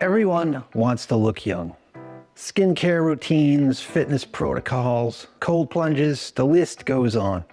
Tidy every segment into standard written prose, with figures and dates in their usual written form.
Everyone wants to look young. Skincare routines, fitness protocols, cold plunges, the list goes on.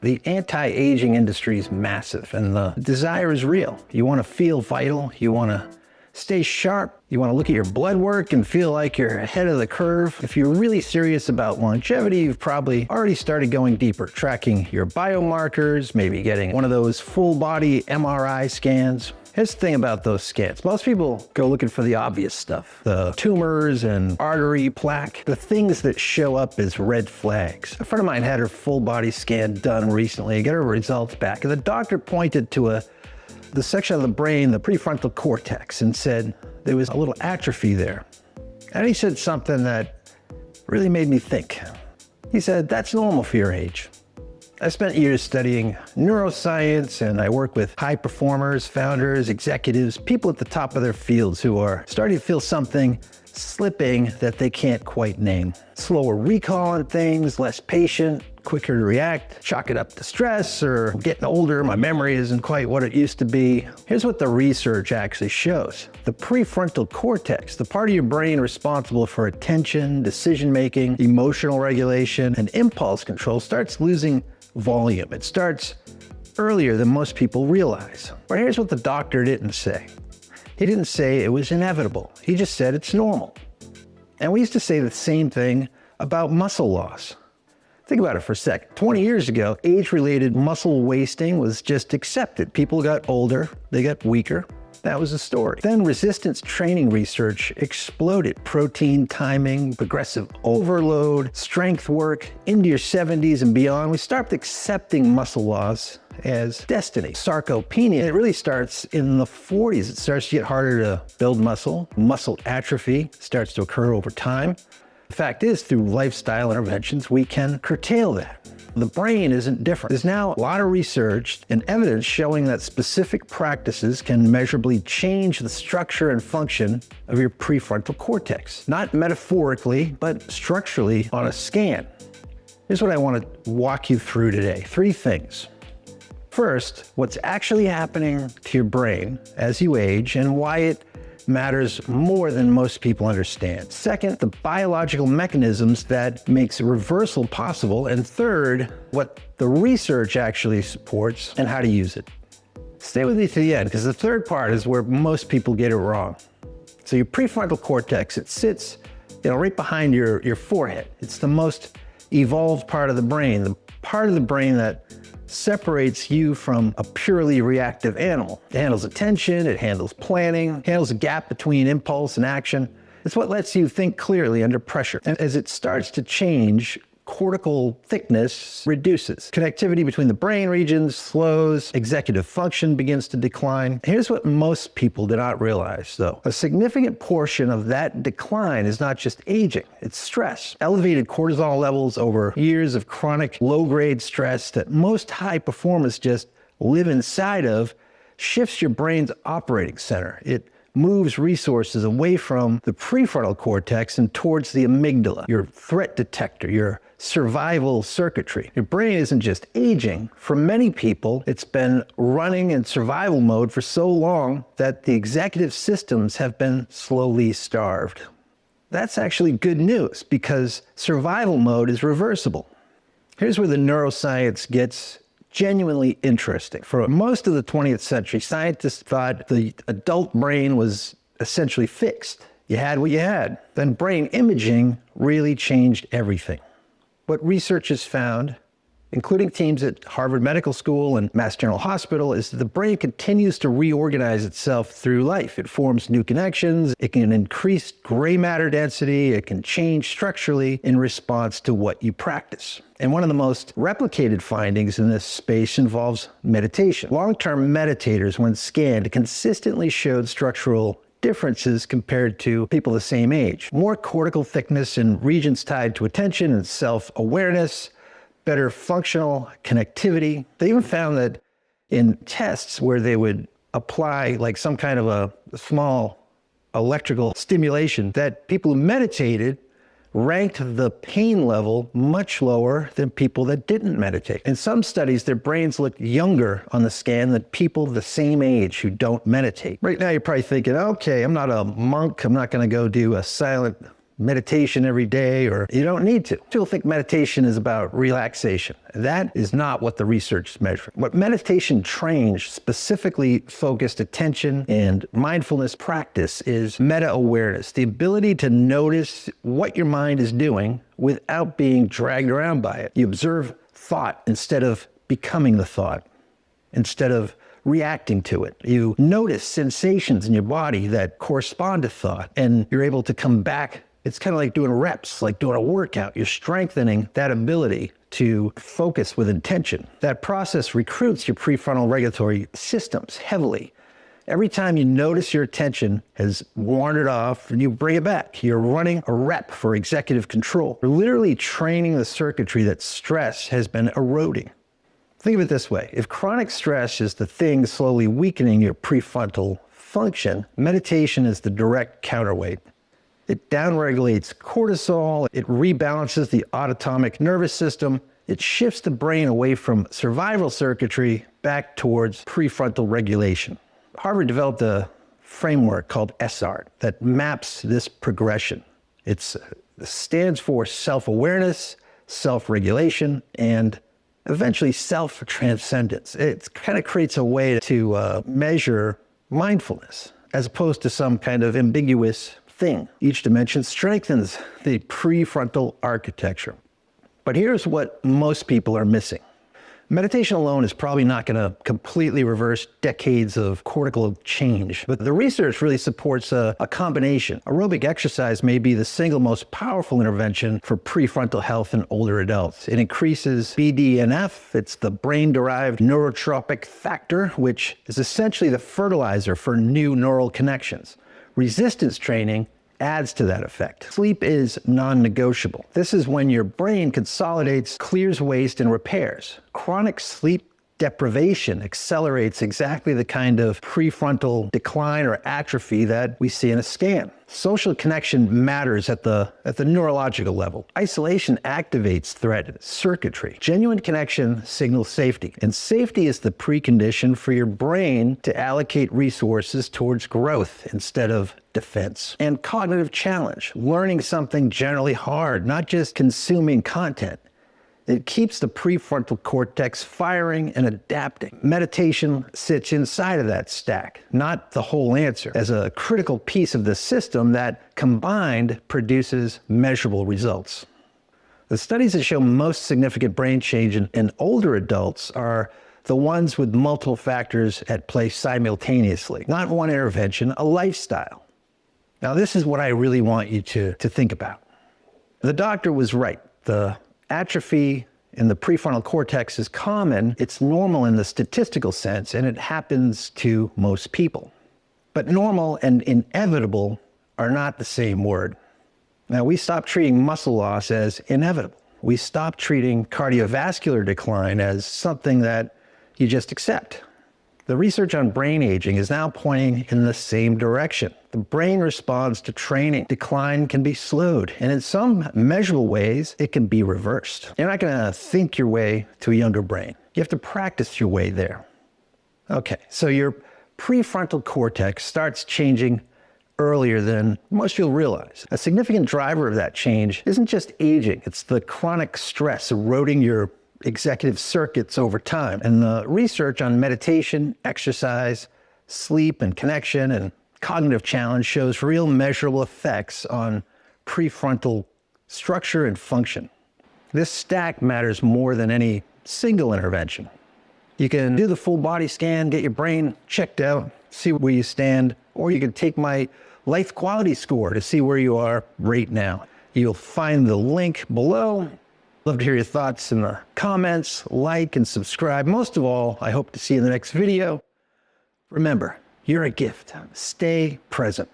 The anti-aging industry is massive and the desire is real. You want to feel vital, you want to stay sharp, you want to look at your blood work and feel like you're ahead of the curve. If you're really serious about longevity, you've probably already started going deeper, tracking your biomarkers, maybe getting one of those full body MRI scans. Here's the thing about those scans. Most people go looking for the obvious stuff, the tumors and artery plaque, the things that show up as red flags. A friend of mine had her full body scan done recently, got her results back, and the doctor pointed to the section of the brain, the prefrontal cortex, and said there was a little atrophy there. And he said something that really made me think. He said, "That's normal for your age." I spent years studying neuroscience, and I work with high performers, founders, executives, people at the top of their fields who are starting to feel something slipping that they can't quite name. Slower recall on things, less patient, quicker to react, chalk it up to stress, or getting older, my memory isn't quite what it used to be. Here's what the research actually shows. The prefrontal cortex, the part of your brain responsible for attention, decision-making, emotional regulation, and impulse control, starts losing volume. It starts earlier than most people realize. But here's what the doctor didn't say. He didn't say it was inevitable. He just said it's normal. And we used to say the same thing about muscle loss. Think about it for a sec. 20 years ago, age-related muscle wasting was just accepted. People got older, they got weaker. That was the story. Then resistance training research exploded. Protein timing, progressive overload, strength work, into your 70s and beyond. We started accepting muscle loss as destiny. Sarcopenia, it really starts in the 40s. It starts to get harder to build muscle. Muscle atrophy starts to occur over time. The fact is, through lifestyle interventions, we can curtail that. The brain isn't different. There's now a lot of research and evidence showing that specific practices can measurably change the structure and function of your prefrontal cortex. Not metaphorically, but structurally on a scan. Here's what I want to walk you through today. 3 things. First, what's actually happening to your brain as you age and why it matters more than most people understand. Second, the biological mechanisms that makes reversal possible. And third, what the research actually supports and how to use it. Stay with me to the end, because the third part is where most people get it wrong. So your prefrontal cortex, it sits, right behind your forehead. It's the most evolved part of the brain, the part of the brain that separates you from a purely reactive animal. It handles attention, it handles planning, handles a gap between impulse and action. It's what lets you think clearly under pressure. And as it starts to change, cortical thickness reduces. Connectivity between the brain regions slows, executive function begins to decline. Here's what most people do not realize, though. A significant portion of that decline is not just aging, it's stress. Elevated cortisol levels over years of chronic low-grade stress that most high performers just live inside of shifts your brain's operating center. It moves resources away from the prefrontal cortex and towards the amygdala, your threat detector, your survival circuitry. Your brain isn't just aging. For many people, it's been running in survival mode for so long that the executive systems have been slowly starved. That's actually good news because survival mode is reversible. Here's where the neuroscience gets genuinely interesting. For most of the 20th century, scientists thought the adult brain was essentially fixed. You had what you had. Then brain imaging really changed everything. What research has found, including teams at Harvard Medical School and Mass General Hospital, is that the brain continues to reorganize itself through life. It forms new connections, it can increase gray matter density, it can change structurally in response to what you practice. And one of the most replicated findings in this space involves meditation. Long-term meditators, when scanned, consistently showed structural differences compared to people the same age. More cortical thickness in regions tied to attention and self-awareness, better functional connectivity. They even found that in tests where they would apply like some kind of a small electrical stimulation, that people who meditated ranked the pain level much lower than people that didn't meditate. In some studies, their brains looked younger on the scan than people the same age who don't meditate. Right now, you're probably thinking, okay, I'm not a monk. I'm not going to go do a silent meditation every day, or you don't need to. People think meditation is about relaxation. That is not what the research is measuring. What meditation trains, specifically focused attention and mindfulness practice, is meta-awareness, the ability to notice what your mind is doing without being dragged around by it. You observe thought instead of becoming the thought, instead of reacting to it. You notice sensations in your body that correspond to thought, and you're able to come back. It's kind of like doing reps, like doing a workout. You're strengthening that ability to focus with intention. That process recruits your prefrontal regulatory systems heavily. Every time you notice your attention has wandered off and you bring it back, you're running a rep for executive control. You're literally training the circuitry that stress has been eroding. Think of it this way. If chronic stress is the thing slowly weakening your prefrontal function, meditation is the direct counterweight. It downregulates cortisol, it rebalances the autonomic nervous system, it shifts the brain away from survival circuitry back towards prefrontal regulation. Harvard developed a framework called SART that maps this progression. It stands for self-awareness, self-regulation, and eventually self-transcendence. It kind of creates a way to measure mindfulness as opposed to some kind of ambiguous thing. Each dimension strengthens the prefrontal architecture. But here's what most people are missing. Meditation alone is probably not going to completely reverse decades of cortical change, but the research really supports a combination. Aerobic exercise may be the single most powerful intervention for prefrontal health in older adults. It increases BDNF, it's the brain-derived neurotrophic factor, which is essentially the fertilizer for new neural connections. Resistance training adds to that effect. Sleep is non-negotiable. This is when your brain consolidates, clears waste, and repairs. Chronic sleep deprivation accelerates exactly the kind of prefrontal decline or atrophy that we see in a scan. Social connection matters at the neurological level. Isolation activates threat circuitry. Genuine connection signals safety, and safety is the precondition for your brain to allocate resources towards growth instead of defense. And cognitive challenge, learning something generally hard, not just consuming content. It keeps the prefrontal cortex firing and adapting. Meditation sits inside of that stack, not the whole answer, as a critical piece of the system that combined produces measurable results. The studies that show most significant brain change in older adults are the ones with multiple factors at play simultaneously. Not one intervention, a lifestyle. Now, this is what I really want you to think about. The doctor was right. The atrophy in the prefrontal cortex is common. It's normal in the statistical sense, and it happens to most people. But normal and inevitable are not the same word. Now, we stopped treating muscle loss as inevitable. We stopped treating cardiovascular decline as something that you just accept. The research on brain aging is now pointing in the same direction. The brain responds to training. Decline can be slowed, and in some measurable ways, it can be reversed. You're not going to think your way to a younger brain. You have to practice your way there. Okay, so your prefrontal cortex starts changing earlier than most people realize. A significant driver of that change isn't just aging, it's the chronic stress eroding your executive circuits over time. And the research on meditation, exercise, sleep, and connection, and cognitive challenge shows real measurable effects on prefrontal structure and function. This stack matters more than any single intervention. You can do the full body scan, get your brain checked out, see where you stand, or you can take my life quality score to see where you are right now. You'll find the link below. Love to hear your thoughts in the comments, like and subscribe. Most of all, I hope to see you in the next video. Remember, you're a gift. Stay present.